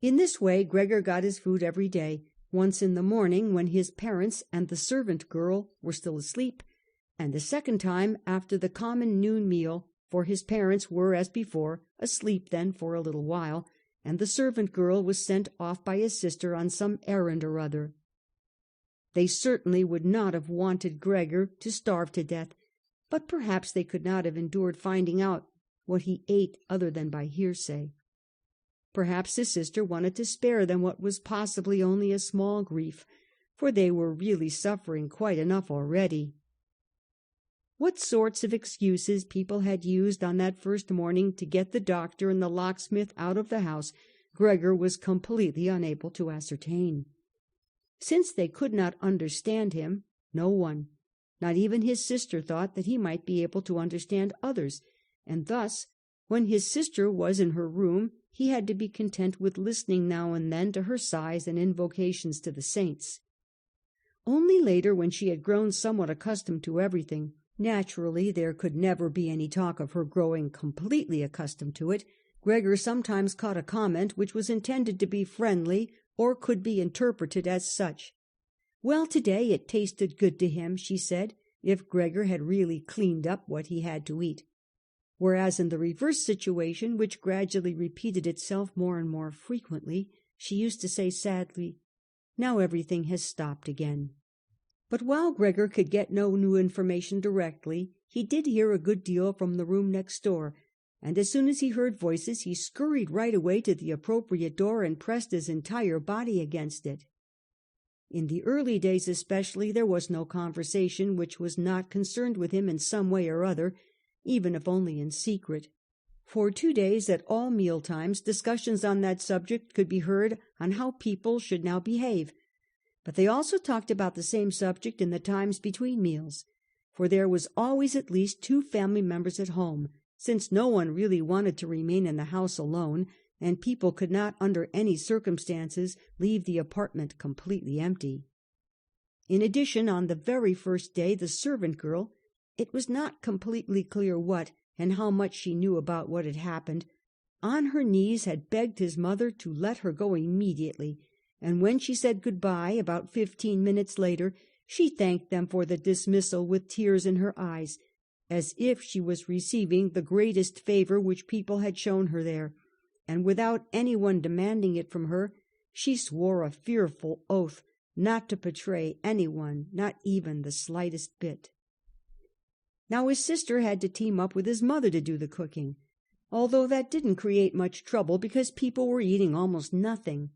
In this way Gregor got his food every day, once in the morning when his parents and the servant girl were still asleep, and the second time after the common noon meal, for his parents were, as before, asleep then for a little while, and the servant girl was sent off by his sister on some errand or other. They certainly would not have wanted Gregor to starve to death, but perhaps they could not have endured finding out what he ate other than by hearsay. Perhaps his sister wanted to spare them what was possibly only a small grief, for they were really suffering quite enough already. What sorts of excuses people had used on that first morning to get the doctor and the locksmith out of the house, Gregor was completely unable to ascertain. Since they could not understand him, no one, not even his sister, thought that he might be able to understand others, and thus, when his sister was in her room, he had to be content with listening now and then to her sighs and invocations to the saints. Only later, when she had grown somewhat accustomed to everything, naturally there could never be any talk of her growing completely accustomed to it, Gregor sometimes caught a comment which was intended to be friendly or could be interpreted as such. Well, today it tasted good to him, she said, if Gregor had really cleaned up what he had to eat. Whereas in the reverse situation, which gradually repeated itself more and more frequently, she used to say sadly, "Now everything has stopped again." But while Gregor could get no new information directly, he did hear a good deal from the room next door, and as soon as he heard voices he scurried right away to the appropriate door and pressed his entire body against it. In the early days especially there was no conversation which was not concerned with him in some way or other, even if only in secret. For 2 days at all meal times discussions on that subject could be heard on how people should now behave, but they also talked about the same subject in the times between meals, for there was always at least 2 family members at home, since no one really wanted to remain in the house alone, and people could not under any circumstances leave the apartment completely empty. In addition, on the very first day, the servant girl, it was not completely clear what and how much she knew about what had happened, on her knees had begged his mother to let her go immediately, and when she said good-bye about 15 minutes later, she thanked them for the dismissal with tears in her eyes, as if she was receiving the greatest favour which people had shown her there, and without anyone demanding it from her, she swore a fearful oath not to betray anyone, not even the slightest bit. Now his sister had to team up with his mother to do the cooking, although that didn't create much trouble because people were eating almost nothing.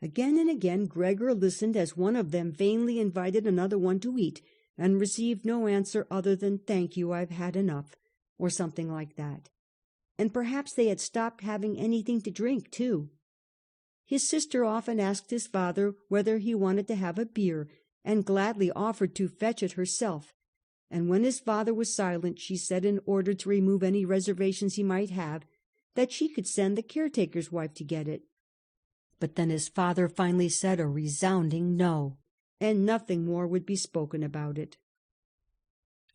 Again and again Gregor listened as one of them vainly invited another one to eat, and received no answer other than "Thank you, I've had enough," or something like that. And perhaps they had stopped having anything to drink, too. His sister often asked his father whether he wanted to have a beer, and gladly offered to fetch it herself, and when his father was silent, she said, in order to remove any reservations he might have, that she could send the caretaker's wife to get it. But then his father finally said a resounding no, and nothing more would be spoken about it.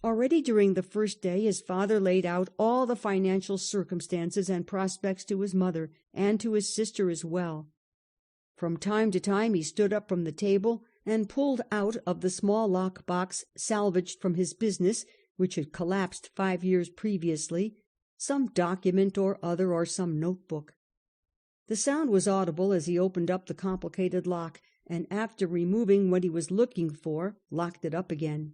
Already during the first day his father laid out all the financial circumstances and prospects to his mother, and to his sister as well. From time to time he stood up from the table and pulled out of the small lock-box salvaged from his business, which had collapsed 5 years previously, some document or other, or some notebook. The sound was audible as he opened up the complicated lock, and after removing what he was looking for, locked it up again.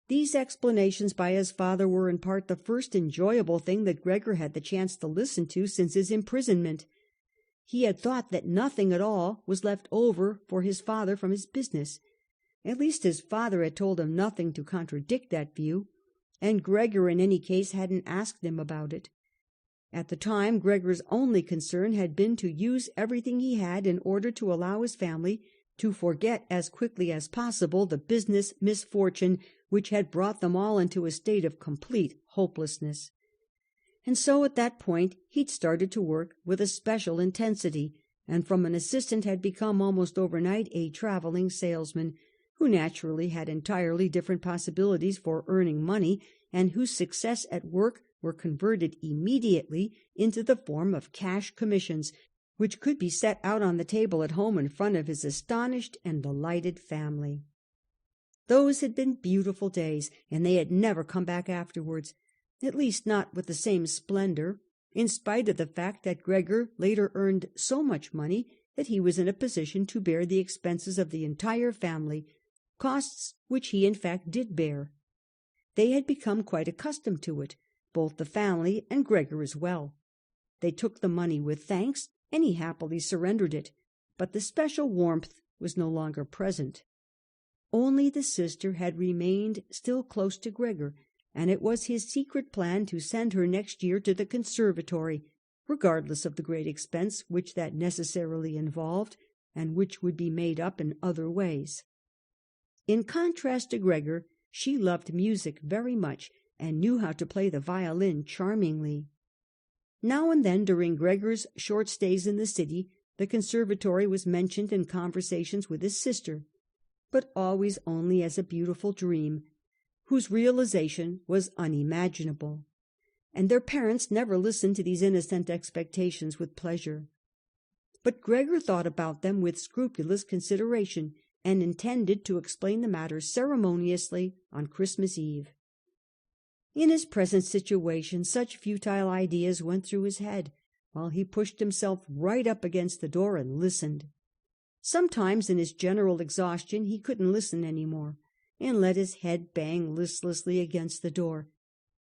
These explanations by his father were in part the first enjoyable thing that Gregor had the chance to listen to since his imprisonment. He had thought that nothing at all was left over for his father from his business. At least his father had told him nothing to contradict that view, and Gregor in any case hadn't asked him about it. At the time, Gregor's only concern had been to use everything he had in order to allow his family to forget as quickly as possible the business misfortune which had brought them all into a state of complete hopelessness. And so at that point he'd started to work with a special intensity, and from an assistant had become almost overnight a travelling salesman, who naturally had entirely different possibilities for earning money, and whose success at work were converted immediately into the form of cash commissions, which could be set out on the table at home in front of his astonished and delighted family. Those had been beautiful days, and they had never come back afterwards, at least not with the same splendor, in spite of the fact that Gregor later earned so much money that he was in a position to bear the expenses of the entire family, costs which he in fact did bear. They had become quite accustomed to it, both the family and Gregor as well. They took the money with thanks, and he happily surrendered it, but the special warmth was no longer present. Only the sister had remained still close to Gregor, and it was his secret plan to send her next year to the conservatory, regardless of the great expense which that necessarily involved, and which would be made up in other ways. In contrast to Gregor, she loved music very much, and knew how to play the violin charmingly. Now and then during Gregor's short stays in the city, the conservatory was mentioned in conversations with his sister, but always only as a beautiful dream, whose realization was unimaginable. And their parents never listened to these innocent expectations with pleasure. But Gregor thought about them with scrupulous consideration, and intended to explain the matter ceremoniously on Christmas Eve. In his present situation, such futile ideas went through his head, while he pushed himself right up against the door and listened. Sometimes in his general exhaustion he couldn't listen any more, and let his head bang listlessly against the door.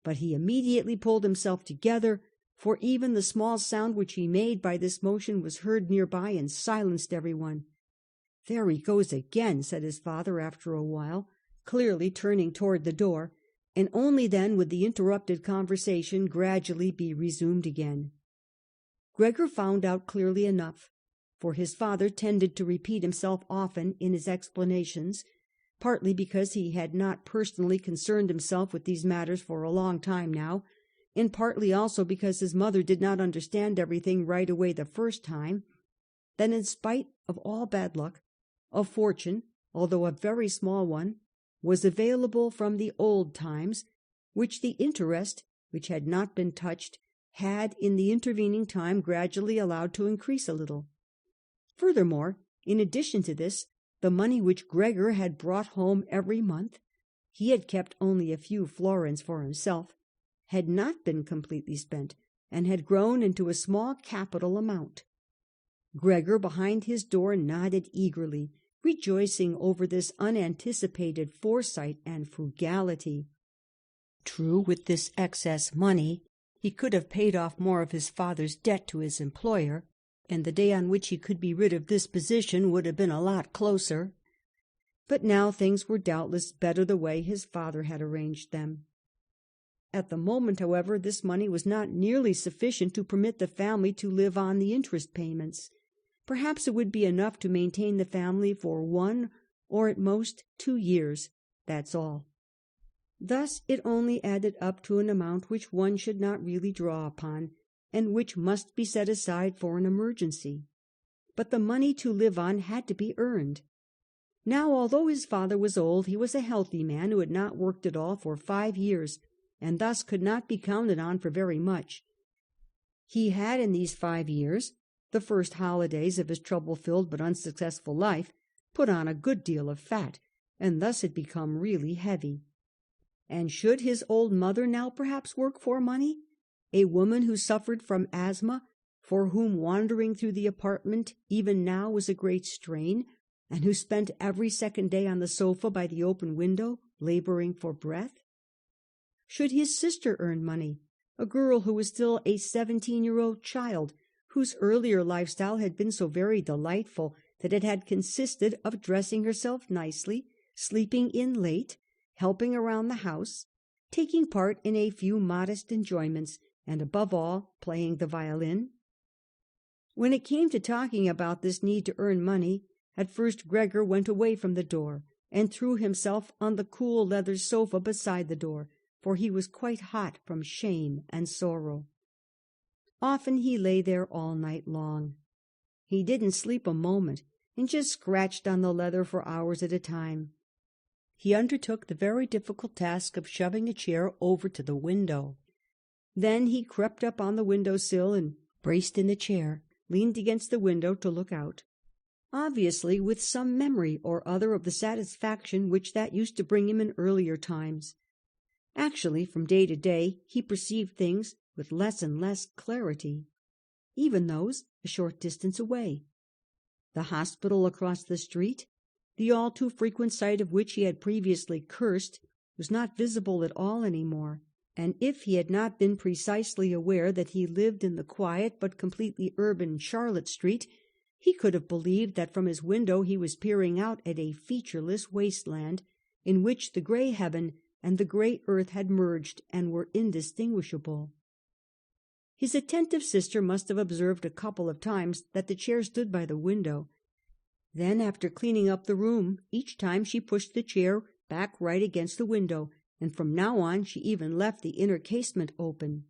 But he immediately pulled himself together, for even the small sound which he made by this motion was heard nearby and silenced everyone. "There he goes again," said his father after a while, clearly turning toward the door, and only then would the interrupted conversation gradually be resumed again. Gregor found out clearly enough, for his father tended to repeat himself often in his explanations, partly because he had not personally concerned himself with these matters for a long time now, and partly also because his mother did not understand everything right away the first time, that in spite of all bad luck, a fortune, although a very small one, was available from the old times, which the interest, which had not been touched, had in the intervening time gradually allowed to increase a little. Furthermore, in addition to this, the money which Gregor had brought home every month — he had kept only a few florins for himself — had not been completely spent, and had grown into a small capital amount. Gregor behind his door nodded eagerly, rejoicing over this unanticipated foresight and frugality. True, with this excess money he could have paid off more of his father's debt to his employer, and the day on which he could be rid of this position would have been a lot closer. But now things were doubtless better the way his father had arranged them. At the moment, however, this money was not nearly sufficient to permit the family to live on the interest payments. Perhaps it would be enough to maintain the family for 1 or at most 2 years, that's all. Thus it only added up to an amount which one should not really draw upon, and which must be set aside for an emergency. But the money to live on had to be earned. Now, although his father was old, he was a healthy man who had not worked at all for 5 years, and thus could not be counted on for very much. He had in these 5 years, the first holidays of his trouble-filled but unsuccessful life, put on a good deal of fat, and thus had become really heavy. And should his old mother now perhaps work for money? A woman who suffered from asthma, for whom wandering through the apartment even now was a great strain, and who spent every second day on the sofa by the open window, labouring for breath? Should his sister earn money, a girl who was still a 17-year-old child, whose earlier lifestyle had been so very delightful that it had consisted of dressing herself nicely, sleeping in late, helping around the house, taking part in a few modest enjoyments, and above all playing the violin? When it came to talking about this need to earn money, at first Gregor went away from the door and threw himself on the cool leather sofa beside the door, for he was quite hot from shame and sorrow. Often he lay there all night long. He didn't sleep a moment, and just scratched on the leather for hours at a time. He undertook the very difficult task of shoving a chair over to the window. Then he crept up on the window-sill and braced in the chair, leaned against the window to look out, obviously with some memory or other of the satisfaction which that used to bring him in earlier times. Actually, from day to day, he perceived things with less and less clarity, even those a short distance away. The hospital across the street, the all too frequent sight of which he had previously cursed, was not visible at all any more, and if he had not been precisely aware that he lived in the quiet but completely urban Charlotte Street, he could have believed that from his window he was peering out at a featureless wasteland, in which the grey heaven and the grey earth had merged and were indistinguishable. His attentive sister must have observed a couple of times that the chair stood by the window. Then, after cleaning up the room, each time she pushed the chair back right against the window, and from now on she even left the inner casement open.